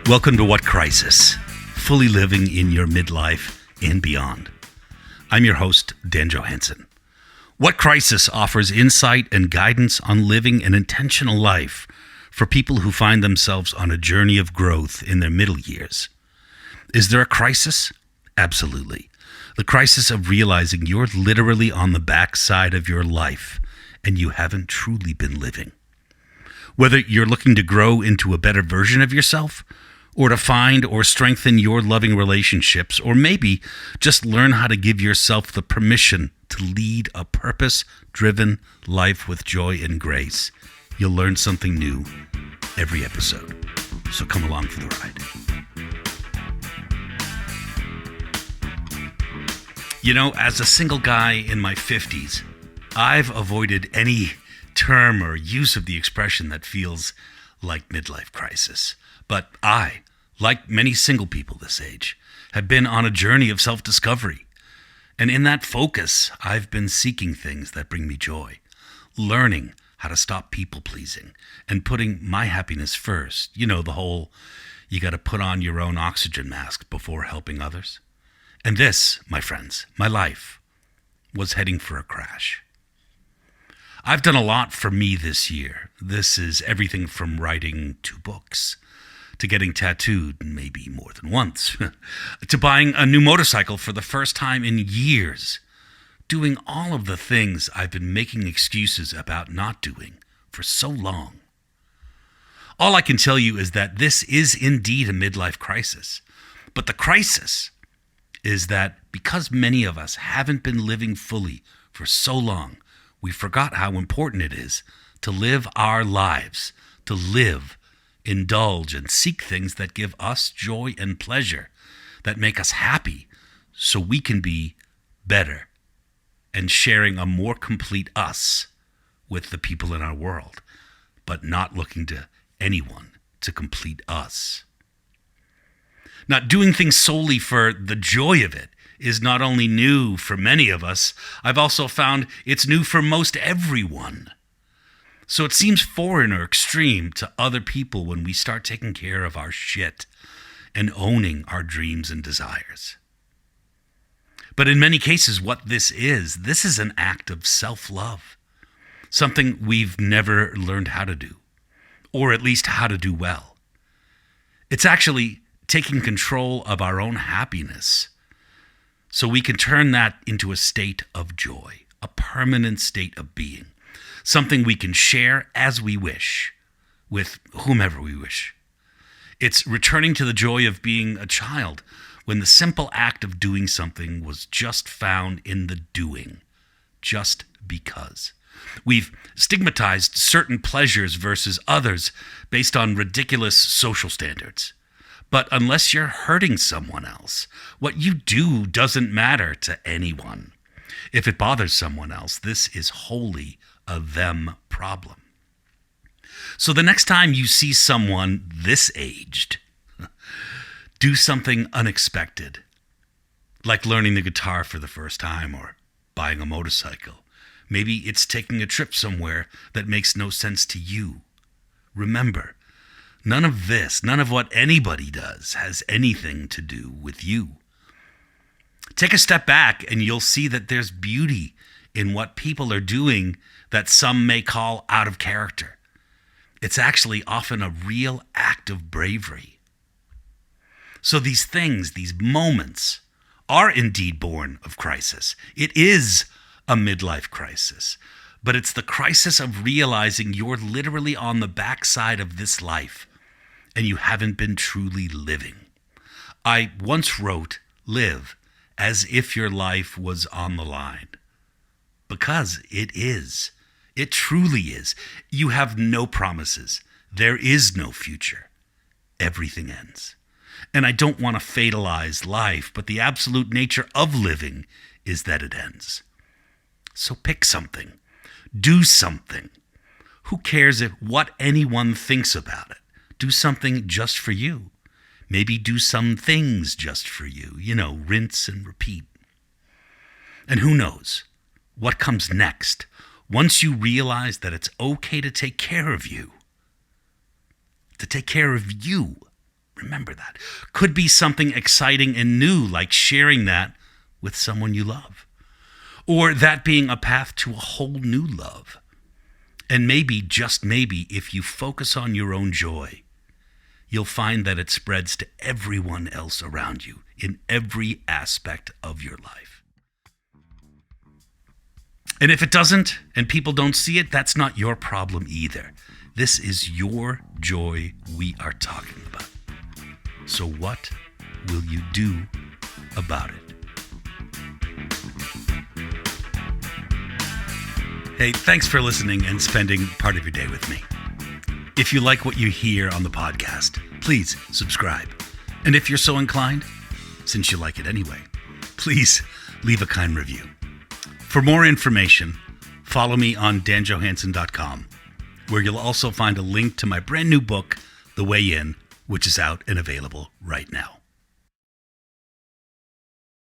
Welcome to What Crisis? Fully living in your midlife and beyond. I'm your host, Dan Johansson. What Crisis offers insight and guidance on living an intentional life for people who find themselves on a journey of growth in their middle years. Is there a crisis? Absolutely. The crisis of realizing you're literally on the backside of your life and you haven't truly been living. Whether you're looking to grow into a better version of yourself, or to find or strengthen your loving relationships, or maybe just learn how to give yourself the permission to lead a purpose-driven life with joy and grace, you'll learn something new every episode. So come along for the ride. You know, as a single guy in my 50s, I've avoided any term or use of the expression that feels like midlife crisis. But I, like many single people this age, have been on a journey of self-discovery. And in that focus, I've been seeking things that bring me joy, learning how to stop people-pleasing, and putting my happiness first. You know, the whole, you got to put on your own oxygen mask before helping others. And this, my friends, my life, was heading for a crash. I've done a lot for me this year. This is everything from writing 2 books, to getting tattooed maybe more than once, to buying a new motorcycle for the first time in years, doing all of the things I've been making excuses about not doing for so long. All I can tell you is that this is indeed a midlife crisis. But the crisis is that because many of us haven't been living fully for so long, we forgot how important it is to live our lives, to live, indulge, and seek things that give us joy and pleasure, that make us happy, so we can be better and sharing a more complete us with the people in our world, but not looking to anyone to complete us. Now, doing things solely for the joy of it is not only new for many of us, I've also found it's new for most everyone. So it seems foreign or extreme to other people when we start taking care of our shit and owning our dreams and desires. But in many cases, what this is an act of self-love, something we've never learned how to do, or at least how to do well. It's actually taking control of our own happiness so we can turn that into a state of joy, a permanent state of being. Something we can share as we wish, with whomever we wish. It's returning to the joy of being a child when the simple act of doing something was just found in the doing, just because. We've stigmatized certain pleasures versus others based on ridiculous social standards. But unless you're hurting someone else, what you do doesn't matter to anyone. If it bothers someone else, this is wholly a them problem. So the next time you see someone this aged do something unexpected, like learning the guitar for the first time or buying a motorcycle, maybe it's taking a trip somewhere that makes no sense to you. Remember, none of what anybody does has anything to do with you. Take a step back and you'll see that there's beauty in what people are doing that some may call out of character. It's actually often a real act of bravery. So these things, these moments, are indeed born of crisis. It is a midlife crisis, but it's the crisis of realizing you're literally on the backside of this life and you haven't been truly living. I once wrote, "Live as if your life was on the line." Because it is. It truly is. You have no promises. There is no future. Everything ends. And I don't want to fatalize life, but the absolute nature of living is that it ends. So pick something. Do something. Who cares what anyone thinks about it? Do something just for you. Maybe do some things just for you. Rinse and repeat. And who knows what comes next once you realize that it's okay to take care of you. To take care of you, Remember that. Could be something exciting and new, like sharing that with someone you love. Or that being a path to a whole new love. And maybe, just maybe, if you focus on your own joy, you'll find that it spreads to everyone else around you in every aspect of your life. And if it doesn't, and people don't see it, that's not your problem either. This is your joy we are talking about. So what will you do about it? Hey, thanks for listening and spending part of your day with me. If you like what you hear on the podcast, please subscribe. And if you're so inclined, since you like it anyway, please leave a kind review. For more information, follow me on danjohansson.com, where you'll also find a link to my brand new book, The Way In, which is out and available right now.